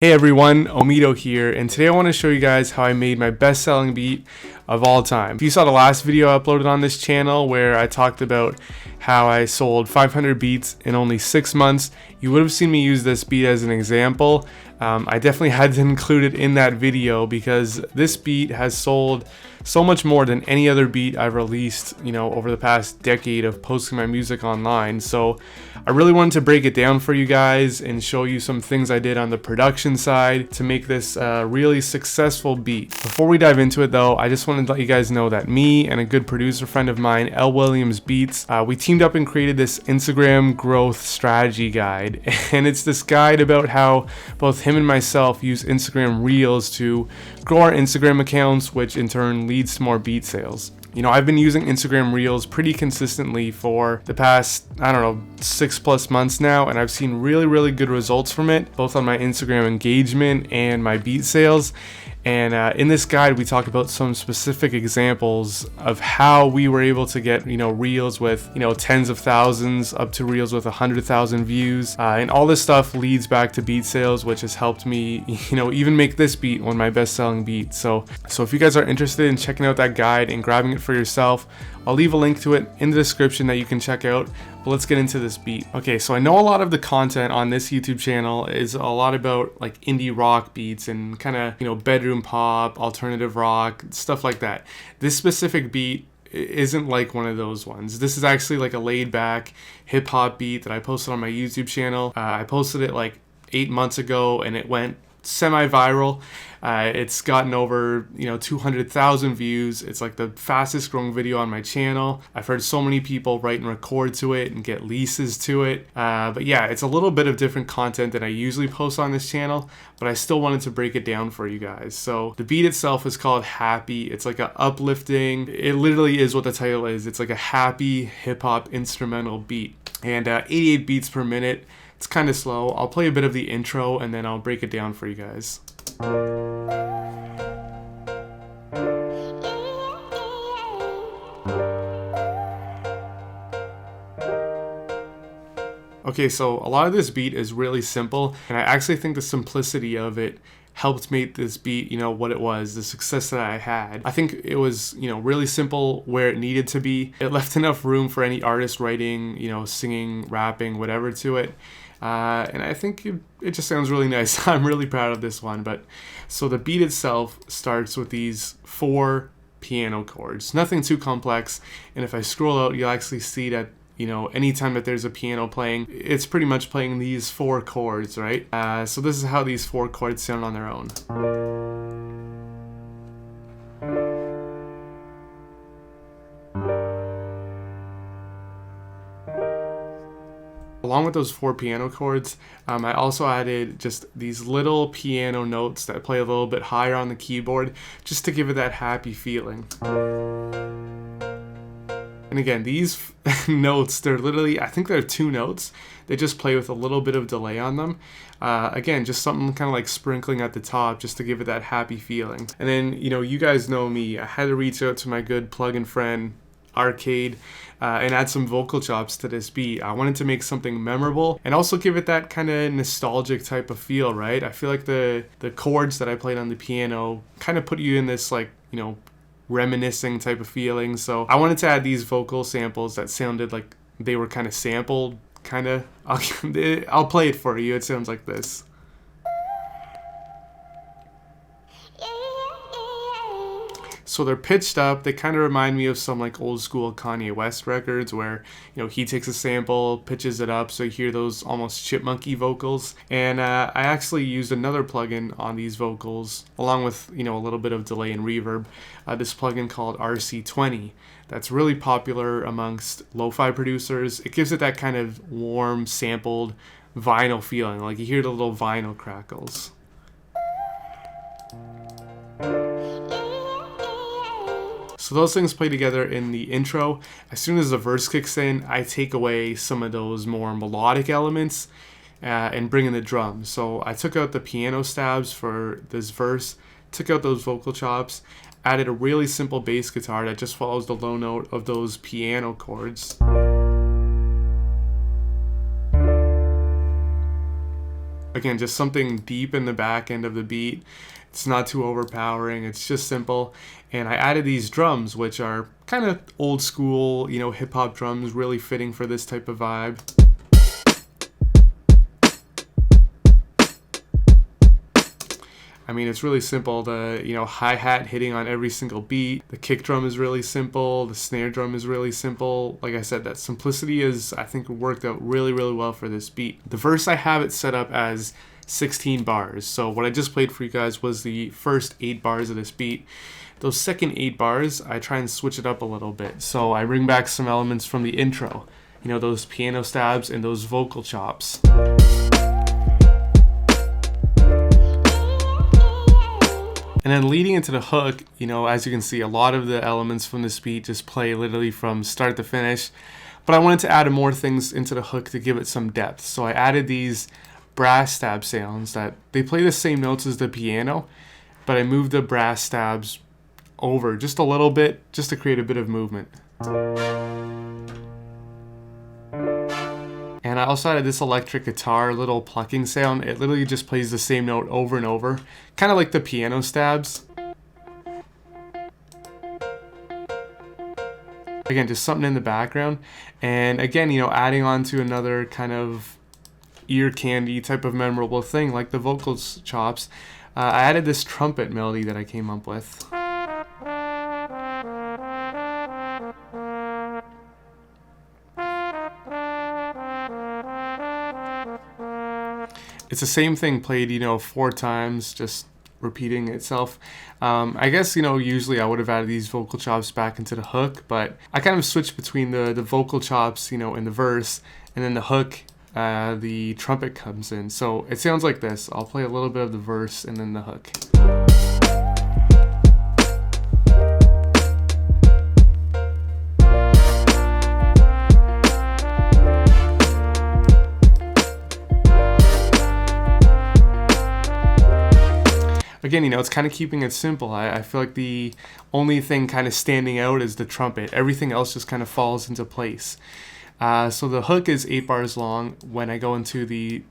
Hey everyone, Omito here, and today I want to show you guys how I made my best-selling beat of all time. If you saw the last video I uploaded on this channel where I talked about how I sold 500 beats in only 6 months, you would have seen me use this beat as an example. I definitely had to include it in that video because this beat has sold so much more than any other beat I've released, over the past decade of posting my music online. So I really wanted to break it down for you guys and show you some things I did on the production side to make this a really successful beat. Before we dive into it though, I just wanted to let you guys know that me and a good producer friend of mine, L. Williams Beats, we teamed up and created this Instagram growth strategy guide. And it's this guide about how both him and myself use Instagram Reels to grow our Instagram accounts, which in turn leads to more beat sales. I've been using Instagram Reels pretty consistently for the past, 6+ months now, and I've seen really good results from it, both on my Instagram engagement and my beat sales. And in this guide, we talk about some specific examples of how we were able to get, reels with, tens of thousands up to reels with 100,000 views. And all this stuff leads back to beat sales, which has helped me, even make this beat one of my best-selling beats. So if you guys are interested in checking out that guide and grabbing it for yourself, I'll leave a link to it in the description that you can check out. But let's get into this beat. Okay, so I know a lot of the content on this YouTube channel is a lot about like indie rock beats and kind of, bedroom pop, alternative rock, stuff like that. This specific beat isn't like one of those ones. This is actually like a laid back hip hop beat that I posted on my YouTube channel. I posted it like 8 months ago and it went semi-viral. It's gotten over 200,000 views. It's like the fastest growing video on my channel. I've heard so many people write and record to it and get leases to it. But yeah, it's a little bit of different content than I usually post on this channel, but I still wanted to break it down for you guys. So the beat itself is called Happy. It's like a uplifting, it literally is what the title is. It's like a happy hip hop instrumental beat, and 88 beats per minute. It's kind of slow. I'll play a bit of the intro and then I'll break it down for you guys. Okay, so a lot of this beat is really simple, and I actually think the simplicity of it helped make this beat, what it was, the success that I had. I think it was, really simple where it needed to be. It left enough room for any artist writing, singing, rapping, whatever to it. And I think it just sounds really nice. I'm really proud of this one. But so the beat itself starts with these 4 piano chords, nothing too complex. And if I scroll out, you'll actually see that anytime that there's a piano playing, it's pretty much playing these 4 chords, right? So this is how these 4 chords sound on their own. Along with those 4 piano chords, I also added just these little piano notes that play a little bit higher on the keyboard, just to give it that happy feeling. And again, these notes, they're literally, I think they're 2 notes. They just play with a little bit of delay on them. Again, just something kind of like sprinkling at the top just to give it that happy feeling. And then, you guys know me. I had to reach out to my good plug-in friend, Arcade, and add some vocal chops to this beat. I wanted to make something memorable and also give it that kind of nostalgic type of feel, right? I feel like the chords that I played on the piano kind of put you in this like, reminiscing type of feeling. So I wanted to add these vocal samples that sounded like they were kind of sampled, kind of. I'll play it for you. It sounds like this. So they're pitched up. They kind of remind me of some like old school Kanye West records where, he takes a sample, pitches it up, so you hear those almost chipmunky vocals. And I actually used another plugin on these vocals, along with, a little bit of delay and reverb. This plugin called RC20. That's really popular amongst lo-fi producers. It gives it that kind of warm, sampled vinyl feeling. Like you hear the little vinyl crackles. So those things play together in the intro. As soon as the verse kicks in, I take away some of those more melodic elements and bring in the drums. So I took out the piano stabs for this verse, took out those vocal chops, added a really simple bass guitar that just follows the low note of those piano chords. Again, just something deep in the back end of the beat. It's not too overpowering, it's just simple. And I added these drums, which are kind of old school, you know, hip hop drums, really fitting for this type of vibe. I mean, it's really simple. The, you know, hi-hat hitting on every single beat. The kick drum is really simple. The snare drum is really simple. Like I said, that simplicity is, I think, worked out really, really well for this beat. The verse, I have it set up as 16 bars. So what I just played for you guys was the first 8 bars of this beat. Those second 8 bars, I try and switch it up a little bit. So I bring back some elements from the intro. You know, those piano stabs and those vocal chops. And then leading into the hook, you know, as you can see, a lot of the elements from this beat just play literally from start to finish. But I wanted to add more things into the hook to give it some depth. So I added these brass stab sounds that they play the same notes as the piano, but I moved the brass stabs over just a little bit just to create a bit of movement. And I also added this electric guitar little plucking sound. It literally just plays the same note over and over, kind of like the piano stabs. Again, just something in the background. And again, you know, adding on to another kind of ear candy type of memorable thing like the vocals chops, I added this trumpet melody that I came up with. It's the same thing played, you know, 4 times, just repeating itself. I guess, you know, usually I would have added these vocal chops back into the hook, but I kind of switched between the vocal chops, you know, in the verse, and then the hook, the trumpet comes in. So it sounds like this. I'll play a little bit of the verse and then the hook. Again, you know, it's kind of keeping it simple. I feel like the only thing kind of standing out is the trumpet. Everything else just kind of falls into place. So the hook is 8 bars long. When I go into the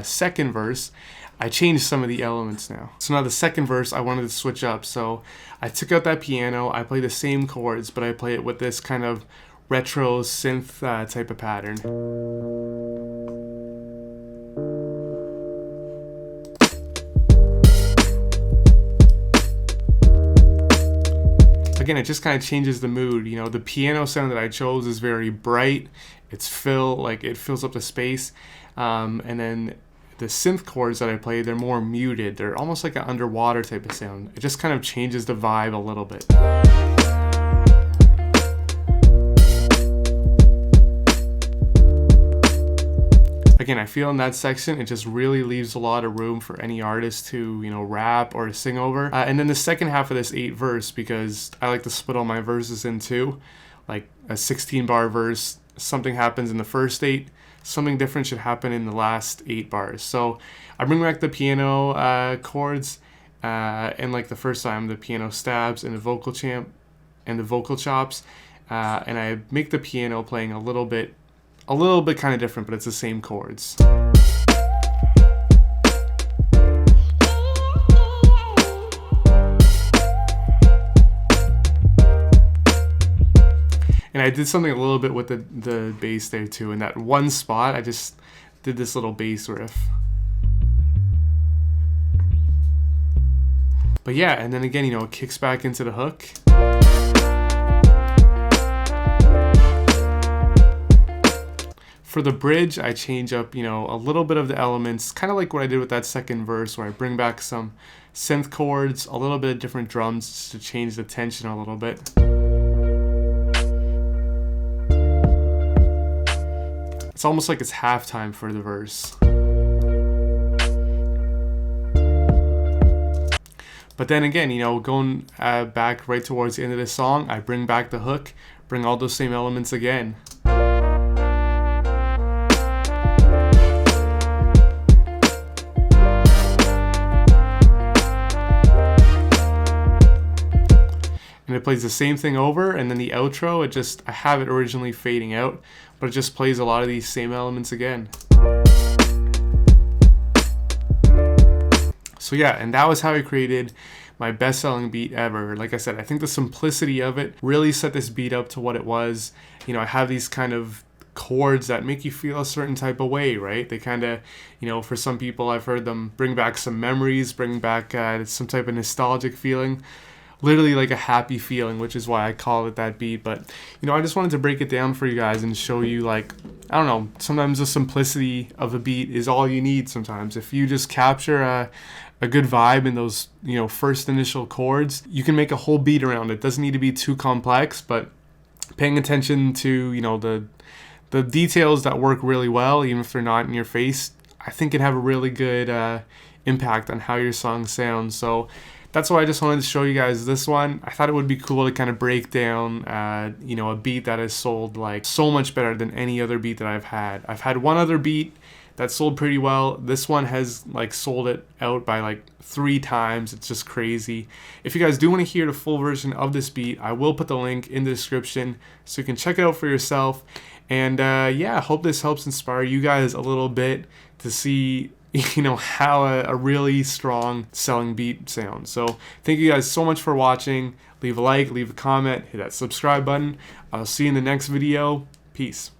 second verse, I changed some of the elements now. So now the second verse, I wanted to switch up. So I took out that piano. I play the same chords, but I play it with this kind of retro synth type of pattern. Again, it just kind of changes the mood. You know, the piano sound that I chose is very bright. It fills up the space. And then the synth chords that I play, they're more muted. They're almost like an underwater type of sound. It just kind of changes the vibe a little bit. Again, I feel in that section, it just really leaves a lot of room for any artist to, you know, rap or to sing over. And then the second half of this 8 verse, because I like to split all my verses in 2, like a 16 bar verse, something happens in the first 8, something different should happen in the last 8 bars. So I bring back the piano chords, and like the first time, the piano stabs and the vocal champ and the vocal chops, and I make the piano playing a little bit kind of different, but it's the same chords. And I did something a little bit with the bass there too. In that one spot, I just did this little bass riff. But yeah, and then again, you know, it kicks back into the hook. For the bridge, I change up, you know, a little bit of the elements, kind of like what I did with that second verse, where I bring back some synth chords, a little bit of different drums just to change the tension a little bit. It's almost like it's halftime for the verse. But then again, you know, going back right towards the end of the song, I bring back the hook, bring all those same elements again. And it plays the same thing over, and then the outro, I have it originally fading out, but it just plays a lot of these same elements again. So yeah, and that was how I created my best-selling beat ever. Like I said, I think the simplicity of it really set this beat up to what it was. You know, I have these kind of chords that make you feel a certain type of way, right? They kind of, you know, for some people, I've heard them bring back some memories, bring back some type of nostalgic feeling, literally like a happy feeling, which is why I call it that beat. But, you know, I just wanted to break it down for you guys and show you, like, I don't know, sometimes the simplicity of a beat is all you need sometimes. If you just capture a good vibe in those, you know, first initial chords, you can make a whole beat around it. It doesn't need to be too complex, but paying attention to, you know, the details that work really well, even if they're not in your face, I think can have a really good impact on how your song sounds. So that's why I just wanted to show you guys this one. I thought it would be cool to kind of break down, you know, a beat that has sold like so much better than any other beat that I've had. I've had one other beat that sold pretty well. This one has like sold it out by like 3 times. It's just crazy. If you guys do want to hear the full version of this beat, I will put the link in the description so you can check it out for yourself. And yeah, I hope this helps inspire you guys a little bit to see, you know, how a really strong selling beat sounds. So thank you guys so much for watching. Leave a like, leave a comment, hit that subscribe button. I'll see you in the next video. Peace.